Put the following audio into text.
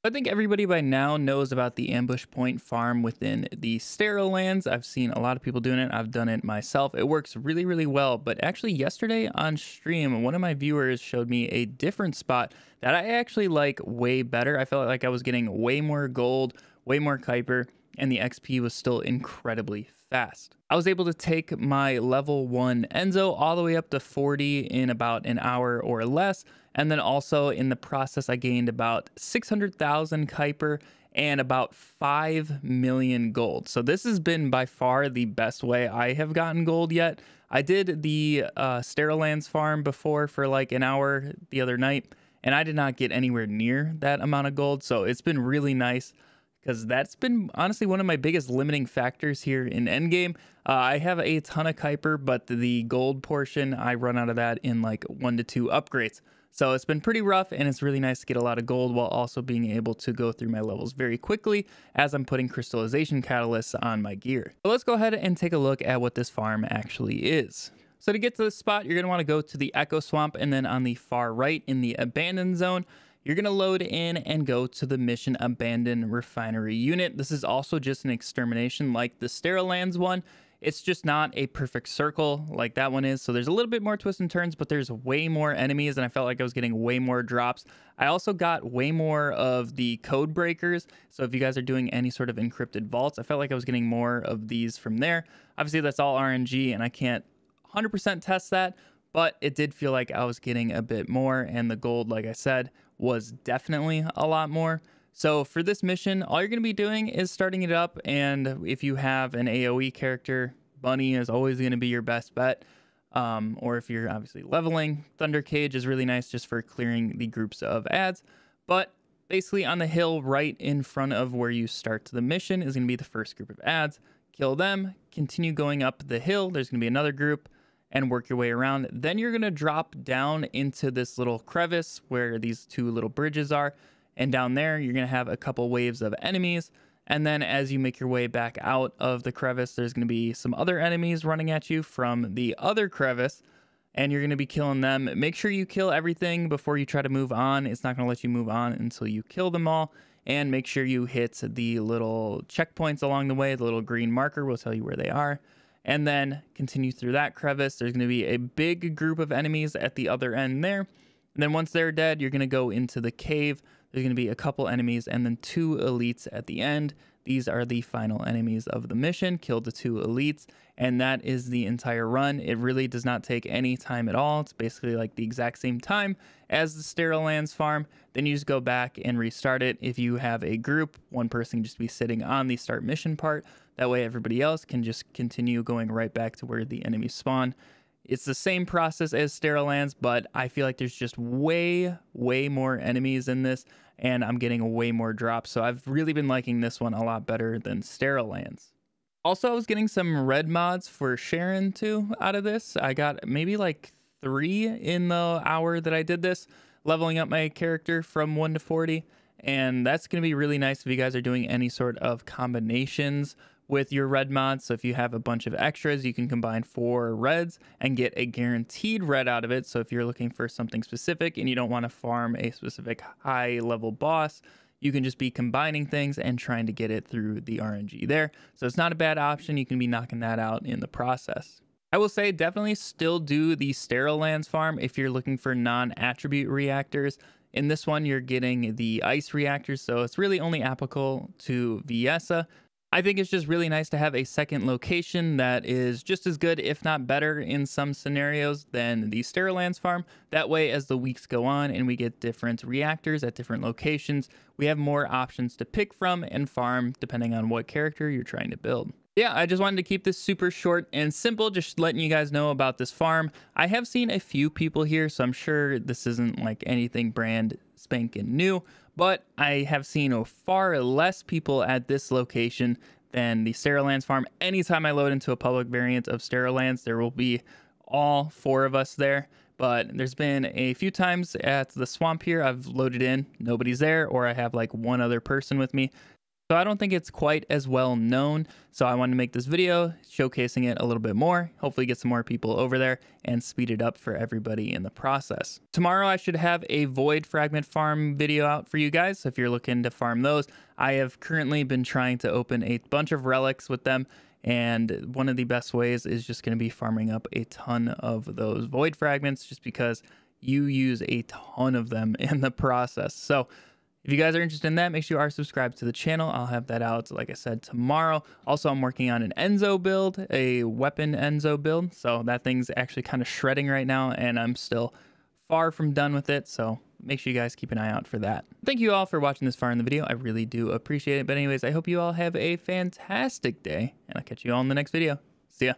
I think everybody by now knows about the ambush point farm within the sterile lands. I've seen a lot of people doing it. I've done it myself. It works really, really well. But actually, yesterday on stream, one of my viewers showed me a different spot that I actually like way better. I felt like I was getting way more gold, way more Kuiper, and the XP was still incredibly fast. I was able to take my level 1 Enzo all the way up to 40 in about an hour or less. And then also in the process, I gained about 600,000 Kuiper and about 5 million gold. So this has been by far the best way I have gotten gold yet. I did the Sterile Lands farm before for like an hour the other night, and I did not get anywhere near that amount of gold. So it's been really nice, because that's been honestly one of my biggest limiting factors here in Endgame. I have a ton of Kuiper, but the gold portion, I run out of that in like 1 to 2 upgrades. So it's been pretty rough, and it's really nice to get a lot of gold while also being able to go through my levels very quickly as I'm putting crystallization catalysts on my gear. So let's go ahead and take a look at what this farm actually is. So to get to this spot, you're going to want to go to the Echo Swamp, and then on the far right in the Abandoned Zone, you're going to load in and go to the Mission Abandoned Refinery Unit. This is also just an extermination like the Sterile Lands one. It's just not a perfect circle like that one is. So there's a little bit more twists and turns, but there's way more enemies, and I felt like I was getting way more drops. I also got way more of the code breakers. So if you guys are doing any sort of encrypted vaults, I felt like I was getting more of these from there. Obviously, that's all RNG, and I can't 100% test that, but it did feel like I was getting a bit more, and the gold, like I said, was definitely a lot more. So for this mission, all you're going to be doing is starting it up, and if you have an AoE character, Bunny is always going to be your best bet. Or if you're obviously leveling, Thunder Cage is really nice just for clearing the groups of ads. But basically on the hill right in front of where you start the mission is going to be the first group of ads. Kill them, continue going up the hill, there's going to be another group, and work your way around. Then you're going to drop down into this little crevice where these 2 little bridges are. And down there, you're going to have a couple waves of enemies. And then as you make your way back out of the crevice, there's going to be some other enemies running at you from the other crevice. And you're going to be killing them. Make sure you kill everything before you try to move on. It's not going to let you move on until you kill them all. And make sure you hit the little checkpoints along the way. The little green marker will tell you where they are. And then continue through that crevice. There's going to be a big group of enemies at the other end there. And then once they're dead, you're going to go into the cave. There's going to be a couple enemies and then 2 elites at the end. These are the final enemies of the mission. Kill the 2 elites, and that is the entire run. It really does not take any time at all. It's basically like the exact same time as the Sterile Lands farm. Then you just go back and restart it. If you have a group, one person can just be sitting on the start mission part. That way everybody else can just continue going right back to where the enemies spawn. It's the same process as Sterile Lands, but I feel like there's just way more enemies in this, and I'm getting way more drops. So I've really been liking this one a lot better than Sterile Lands. Also, I was getting some red mods for Sharon too out of this. I got maybe like 3 in the hour that I did this, leveling up my character from 1 to 40. And that's going to be really nice if you guys are doing any sort of combinations with your red mods. So if you have a bunch of extras, you can combine 4 reds and get a guaranteed red out of it. So if you're looking for something specific and you don't want to farm a specific high level boss, you can just be combining things and trying to get it through the RNG there. So it's not a bad option. You can be knocking that out in the process. I will say definitely still do the Sterile Lands farm if you're looking for non-attribute reactors. In this one, you're getting the ice reactors, so it's really only applicable to Viessa. I think it's just really nice to have a second location that is just as good, if not better, in some scenarios than the Sterile Lands farm. That way, as the weeks go on and we get different reactors at different locations, we have more options to pick from and farm depending on what character you're trying to build. Yeah, I just wanted to keep this super short and simple, just letting you guys know about this farm. I have seen a few people here, so I'm sure this isn't like anything brand spanking new, but I have seen far less people at this location than the Sterile Lands farm. Anytime I load into a public variant of Sterile Lands, there will be all 4 of us there. But there's been a few times at the swamp here, I've loaded in, nobody's there, or I have like 1 other person with me. So I don't think it's quite as well known. So I wanted to make this video showcasing it a little bit more, hopefully get some more people over there and speed it up for everybody in the process. Tomorrow I should have a void fragment farm video out for you guys. So if you're looking to farm those, I have currently been trying to open a bunch of relics with them. And one of the best ways is just going to be farming up a ton of those void fragments, just because you use a ton of them in the process. So if you guys are interested in that, make sure you are subscribed to the channel. I'll have that out, like I said, tomorrow. Also, I'm working on an Enzo build, a weapon Enzo build. So that thing's actually kind of shredding right now, and I'm still far from done with it. So make sure you guys keep an eye out for that. Thank you all for watching this far in the video. I really do appreciate it. But anyways, I hope you all have a fantastic day, and I'll catch you all in the next video. See ya.